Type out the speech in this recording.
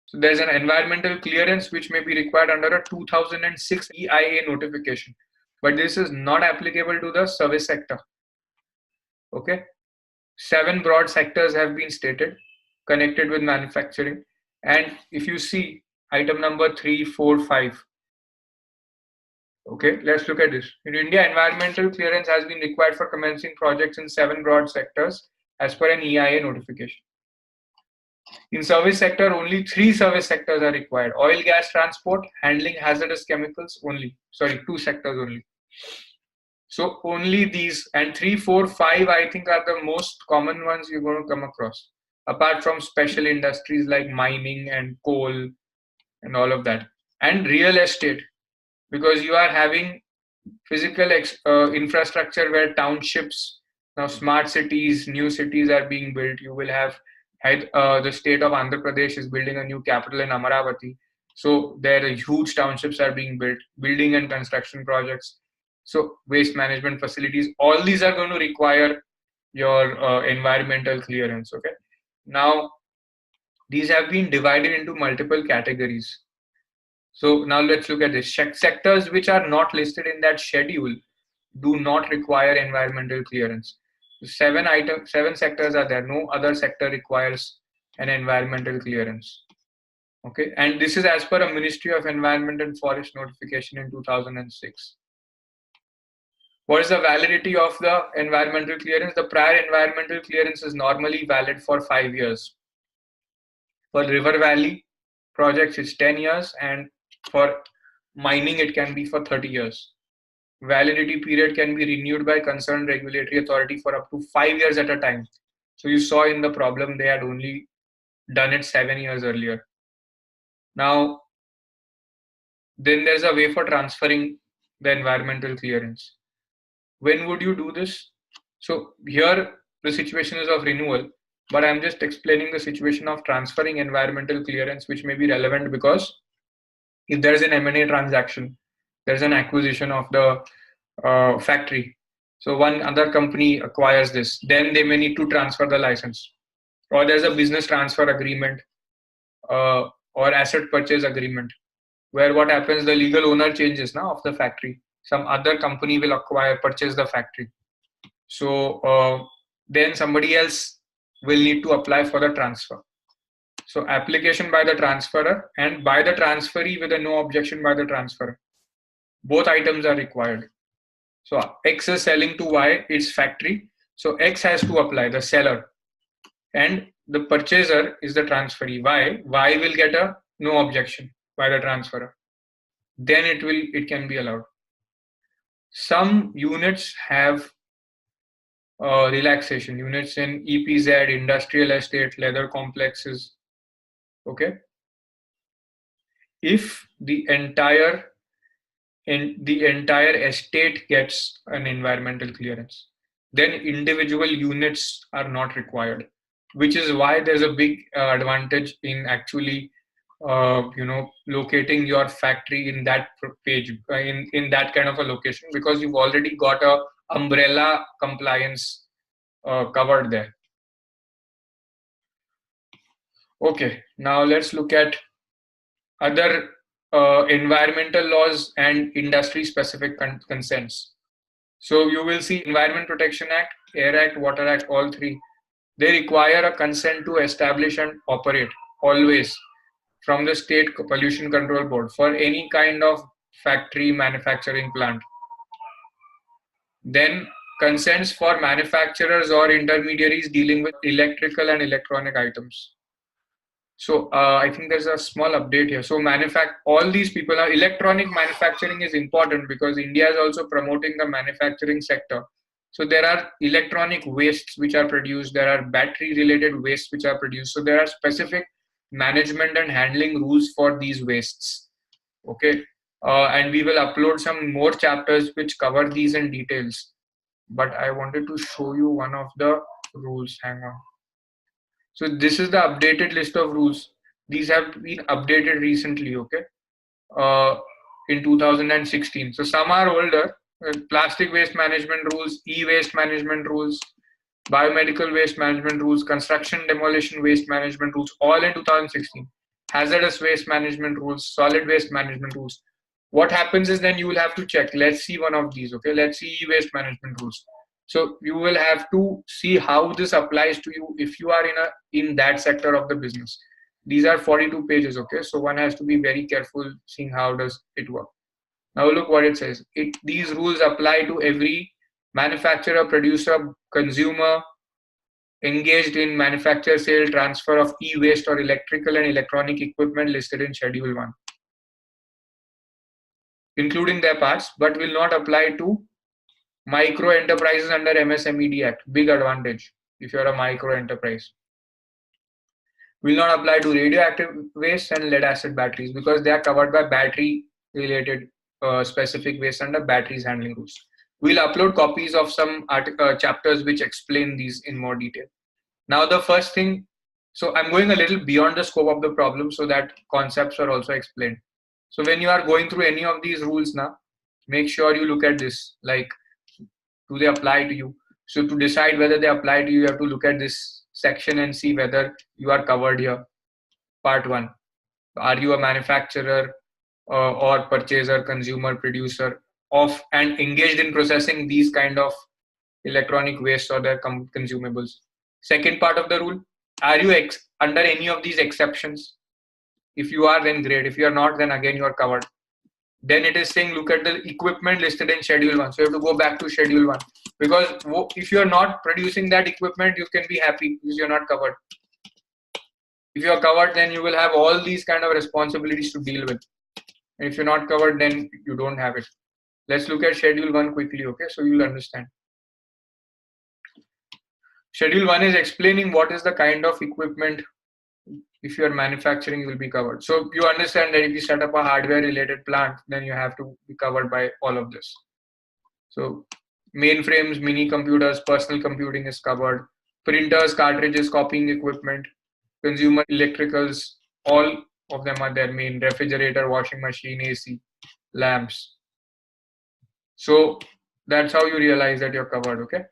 So there's an environmental clearance which may be required under a 2006 EIA notification, but this is not applicable to the service sector. Okay, 7 broad sectors have been stated connected with manufacturing, and if you see item number 3, 4, 5. Okay, let's look at this. In India, environmental clearance has been required for commencing projects in 7 broad sectors as per an EIA notification. In service sector, only 3 service sectors are required: oil, gas, transport, handling hazardous chemicals only. Sorry, 2 sectors only. So only these, and 3, 4, 5 I think are the most common ones you're going to come across, apart from special industries like mining and coal and all of that, and real estate, because you are having physical infrastructure where townships, now smart cities, new cities are being built. You will have the state of Andhra Pradesh is building a new capital in Amaravati. So there are huge townships are being built, building and construction projects. So waste management facilities, all these are going to require your environmental clearance. Okay. Now, these have been divided into multiple categories. So now let's look at this. Sectors which are not listed in that schedule do not require environmental clearance. 7 sectors are there. No other sector requires an environmental clearance. Okay, and this is as per a Ministry of Environment and Forest notification in 2006. What is the validity of the environmental clearance? The prior environmental clearance is normally valid for 5 years. For River Valley projects, it's 10 years, and for mining, it can be for 30 years. Validity period can be renewed by concerned regulatory authority for up to 5 years at a time. So you saw in the problem, they had only done it 7 years earlier. Now, then there's a way for transferring the environmental clearance. When would you do this? So here the situation is of renewal, but I'm just explaining the situation of transferring environmental clearance, which may be relevant because if there's an M&A transaction, there's an acquisition of the factory. So one other company acquires this, then they may need to transfer the license. Or there's a business transfer agreement or asset purchase agreement, where what happens, the legal owner changes now of the factory. Some other company will purchase the factory. So then somebody else will need to apply for the transfer. So application by the transferor and by the transferee with a no objection by the transferor. Both items are required. So X is selling to Y, its factory. So X has to apply, the seller. And the purchaser is the transferee, Y. Y will get a no objection by the transferor. Then it can be allowed. Some units have relaxation. Units in EPZ, industrial estate, leather complexes. Okay. If the entire estate gets an environmental clearance, then individual units are not required, which is why there's a big advantage in actually locating your factory in that page, in that kind of a location, because you've already got a umbrella compliance covered there. Okay, now let's look at other environmental laws and industry specific consents. So you will see Environment Protection Act, Air Act, Water Act, all 3. They require a consent to establish and operate always from the State Pollution Control Board for any kind of factory manufacturing plant. Then consents for manufacturers or intermediaries dealing with electrical and electronic items. So I think there's a small update here. So all these people are electronic manufacturing is important because India is also promoting the manufacturing sector. So there are electronic wastes which are produced. There are battery related wastes which are produced. So there are specific management and handling rules for these wastes. Okay. And we will upload some more chapters which cover these in details. But I wanted to show you one of the rules. Hang on. So this is the updated list of rules. These have been updated recently, okay, in 2016. So some are older, plastic waste management rules, e-waste management rules, biomedical waste management rules, construction demolition waste management rules, all in 2016. hazardous waste management rules, solid waste management rules. What happens is then you will have to check. Let's see one of these. Okay, let's see e-waste management rules. So you will have to see how this applies to you if you are in that sector of the business. These are 42 pages. Okay, so one has to be very careful seeing how does it work. Now look what it says. These rules apply to every manufacturer, producer, consumer engaged in manufacture, sale, transfer of e-waste or electrical and electronic equipment listed in Schedule 1, including their parts, but will not apply to micro enterprises under MSMED Act. Big advantage if you're a micro enterprise. Will not apply to radioactive waste and lead acid batteries because they are covered by battery related specific waste under batteries handling rules. We'll upload copies of some chapters which explain these in more detail. Now the first thing, so I'm going a little beyond the scope of the problem so that concepts are also explained. So when you are going through any of these rules now, make sure you look at this, like, do they apply to you? So to decide whether they apply to you, you have to look at this section and see whether you are covered here. Part 1. Are you a manufacturer or purchaser, consumer, producer of and engaged in processing these kind of electronic waste or their consumables? Second part of the rule, are you under any of these exceptions? If you are, then great. If you are not, then again you are covered. Then it is saying look at the equipment listed in Schedule 1. So you have to go back to Schedule 1 because if you are not producing that equipment, you can be happy because you are not covered. If you are covered, then you will have all these kind of responsibilities to deal with. And if you're not covered, then you don't have it. Let's look at Schedule 1 quickly, okay? So you'll understand. Schedule 1 is explaining what is the kind of equipment if you are manufacturing will be covered. So you understand that if you set up a hardware related plant, then you have to be covered by all of this. So mainframes, mini computers, personal computing is covered. Printers, cartridges, copying equipment, consumer electricals, all of them are there. Main refrigerator, washing machine, AC, lamps. So that's how you realize that you're covered, okay?